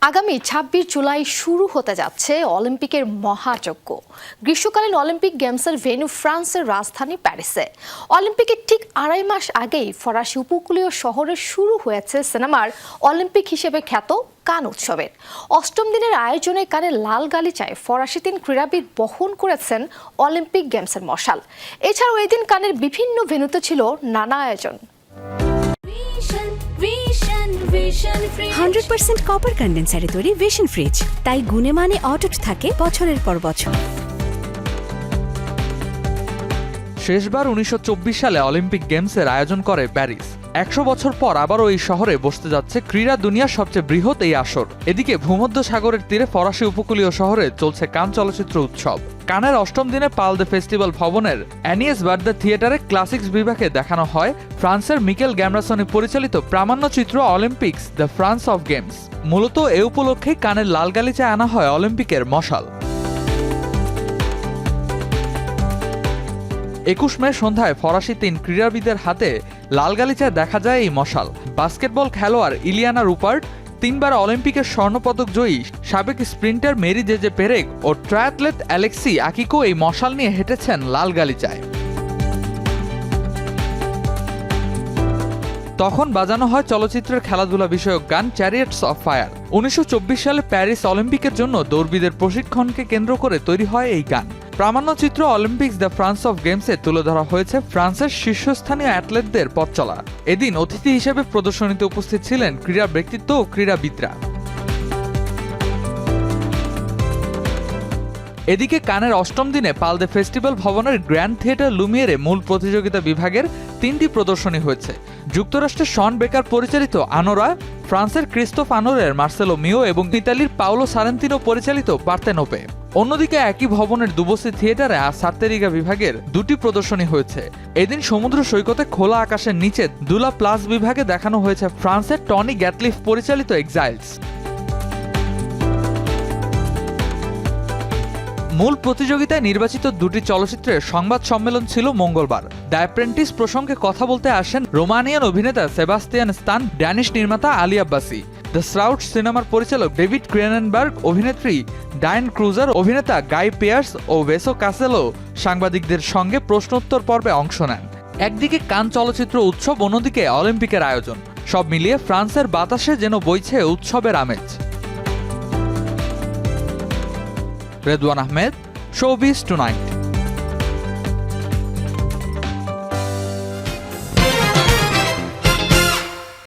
আগামী ২৬ জুলাই শুরু হতে যাচ্ছে অলিম্পিকের মহাযজ্ঞ। গ্রীষ্মকালীন অলিম্পিক গেমসের ভেন্যু ফ্রান্সের রাজধানী প্যারিসে। অলিম্পিকের ঠিক ২.৫ মাস আগেই ফরাসি উপকূলীয় শহরে শুরু হয়েছে সিনেমার অলিম্পিক হিসেবে খ্যাত কান উৎসবের ৮ম দিনের আয়োজনে কানে লাল গালিচায় ফরাসি ৩ ক্রীড়াবিদ বহন করেছেন অলিম্পিক গেমসের মশাল। এছাড়াও এই দিন কানের বিভিন্ন ভেন্যুতে ছিল নানা আয়োজন। 100% কপার কন্ডেন্সারে তৈরি ভিশন ফ্রিজ, তাই গুণে মানে অটুট থাকে বছরের পর বছর। শেষবার ১৯২৪ সালে অলিম্পিক গেমসের আয়োজন করে প্যারিস। ১০০ বছর পর আবারও এই শহরে বসতে যাচ্ছে ক্রীড়া দুনিয়ার সবচেয়ে বৃহৎ এই আসর। এদিকে ভূমধ্য সাগরের তীরে ফরাসি উপকূলীয় শহরে চলছে কান চলচ্চিত্র উৎসব। কানের ৮ম দিনে পাল দ্য ফেস্টিভ্যাল ভবনের অ্যানিয়েস বার্দা থিয়েটারে ক্লাসিক্স বিভাগে দেখানো হয় ফ্রান্সের মিকেল গ্যামরাসনি পরিচালিত প্রামাণ্যচিত্র Olympics the France of games. মূলত এ উপলক্ষেই কানের লাল গালিচায় আনা হয় অলিম্পিকের মশাল। ২১ মে সন্ধ্যায় ফরাসি ৩ ক্রীড়াবিদের হাতে লাল গালিচায় দেখা যায় এই মশাল। বাস্কেটবল খেলোয়াড় ইলিয়ানা রুপার্ট, ৩ বার অলিম্পিকের স্বর্ণপদক জয়ী সাবেক স্প্রিন্টার মেরি জেজে পেরেক ও ট্রায়াথলেট অ্যালেক্সি আকিকো এই মশাল নিয়ে হেঁটেছেন লাল গালিচায়। তখন বাজানো হয় চলচ্চিত্রের খেলাধুলা বিষয়ক গান চ্যারিয়টস অফ ফায়ার। ১৯২৪ সালে প্যারিস অলিম্পিকের জন্য দৌড়বিদের প্রশিক্ষণকে কেন্দ্র করে তৈরি হয় এই গান। প্রামাণ্যচিত্র অলিম্পিক্স দ্য ফ্রান্স অফ গেমসে তুলে ধরা হয়েছে ফ্রান্সের শীর্ষস্থানীয় অ্যাথলেটদের পথ চলা। এদিন অতিথি হিসেবে প্রদর্শনীতে উপস্থিত ছিলেন ক্রীড়া ব্যক্তিত্ব ও ক্রীড়াবিদরা। এদিকে কানের ৮ম দিনে পাল দ্য ফেস্টিভ্যাল ভবনের গ্র্যান্ড থিয়েটার লুমিয়েরে মূল প্রতিযোগিতা বিভাগের ৩টি প্রদর্শনী হয়েছে। যুক্তরাষ্ট্রের শন বেকার পরিচালিত আনোরা, ফ্রান্সের ক্রিস্টোফ আনোরের মার্সেলো মিও এবং ইতালির পাওলো সারেন্তিনো পরিচালিত পার্তেনোপে। অন্যদিকে একই ভবনের দুবসি থিয়েটারে সার্তেরিগা বিভাগের ২টি প্রদর্শনী হয়েছে। এদিন সমুদ্র সৈকতে খোলা আকাশের নিচে দুলা প্লাস বিভাগে দেখানো হয়েছে ফ্রান্সের টনি গ্যাটলিফ পরিচালিত এক্সাইলস। মূল প্রতিযোগিতায় নির্বাচিত ২টি চলচ্চিত্রের সংবাদ সম্মেলন ছিল মঙ্গলবার। দ্য অ্যাপ্রেন্টিস প্রসঙ্গে কথা বলতে আসেন রোমানিয়ান অভিনেতা সেবাস্তিয়ান স্তান, ড্যানিশ নির্মাতা আলী আব্বাসি, দ্য শ্রাউট সিনেমার পরিচালক ডেভিড ক্রেনেনবার্গ, অভিনেত্রী ডায়ান ক্রুজার, অভিনেতা গাই পেয়ার্স ও ভেসো কাসেলো সাংবাদিকদের সঙ্গে প্রশ্নোত্তর পর্বে অংশ নেন। একদিকে কান চলচ্চিত্র উৎসব, অন্যদিকে অলিম্পিকের আয়োজন, সব মিলিয়ে ফ্রান্সের বাতাসে যেন বইছে উৎসবের আমেজ। Redwan Ahmed, showbiz tonight.